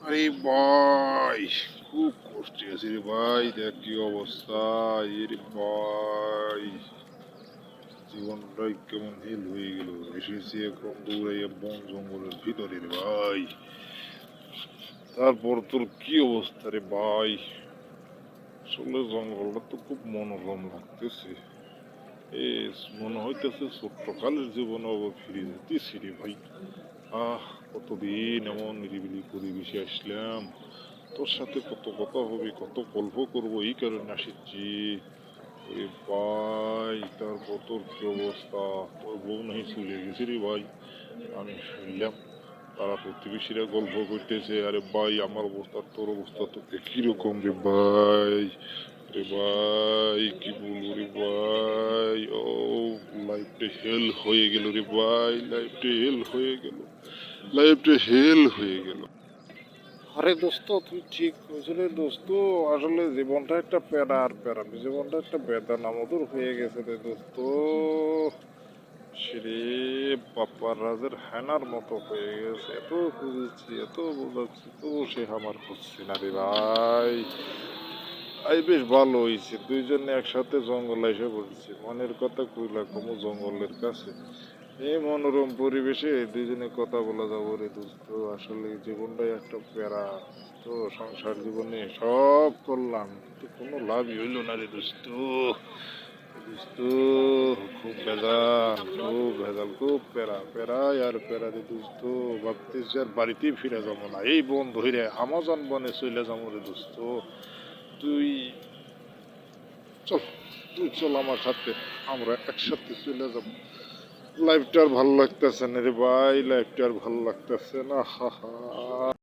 আরে ভাই, খুব কষ্টে আছি রে ভাই। দেখ কি অবস্থা। এরে ভাই, জীবনটাই কেমন হেল হয়ে গেল। এসেছি এখন দৌড়াইয়া বন জঙ্গলের ভিতরে রে ভাই। তারপর তোর কি অবস্থা রে ভাই। আসলে জঙ্গলটা তো খুব মনোরম লাগতেছে। এ মনে হইতেছে ছোট্টকালের জীবনে আবার ফিরে যেতেছি রে ভাই। আহ, কতদিন এমন নিরিবিলি পরিবেশে আসলাম। তোর সাথে কত কথা হবে, কত গল্প করবো, এই কারণে আসিছি। ওরে ভাই, তারপর তোর কি অবস্থা? তোর বউ নাহি চলে গেছে রে ভাই। আমি শুনলাম তারা প্রতিবেশীরা গল্প করতেছে। আরে ভাই, আমার অবস্থা তোর অবস্থা তো একই রকম রে ভাই। রে ভাই, কি বলবো রে ভাই। ও, লাইফটা হেল হয়ে গেল রে ভাই। লাইফটা হেল হয়ে গেল। লাইফটা হেল হয়ে গেল। আরে দোস্ত, তুই ঠিক কইছিস রে দোস্ত। আসলে জীবনটা একটা প্যারা আর প্যারা, জীবনটা একটা বেদনা মধুর হয়ে গেছে রে দোস্ত। শ্রী বাপ্পার রাজের হেনার মতো হয়ে গেছে। এত খুঁজেছি, এত বোঝাচ্ছি, তো সে আমার হচ্ছে না রে ভাই। এই বেশ ভালো হয়েছে, দুইজনে একসাথে জঙ্গল এসে পড়ছি। মনের কথা কইলা কমু জঙ্গলের কাছে। এই মনোরম পরিবেশে দুইজনে কথা বলা যাবো রে দোস্ত। আসলে জীবনটাই একটা প্যারা। তো সংসার জীবনে সব করলাম, কিন্তু কোনো লাভই হইল না রে দোস্ত। দোস্ত, খুব ভেজাল, খুব ভেজাল, খুব প্যারা, প্যারাই আর প্যারা রে দোস্ত। ভাবতেছি আর বাড়িতেই ফিরে যাবো না, এই বন ধরে আমাজন বনে চলে যাবো রে দোস্ত। তুই চল, তুই চল আমার সাথে, আমরা একসাথে চলে যাবো। লাইফটা আর ভালো লাগতেছে না রে ভাই, লাইফটা আর ভালো লাগতেছে না। হা হা।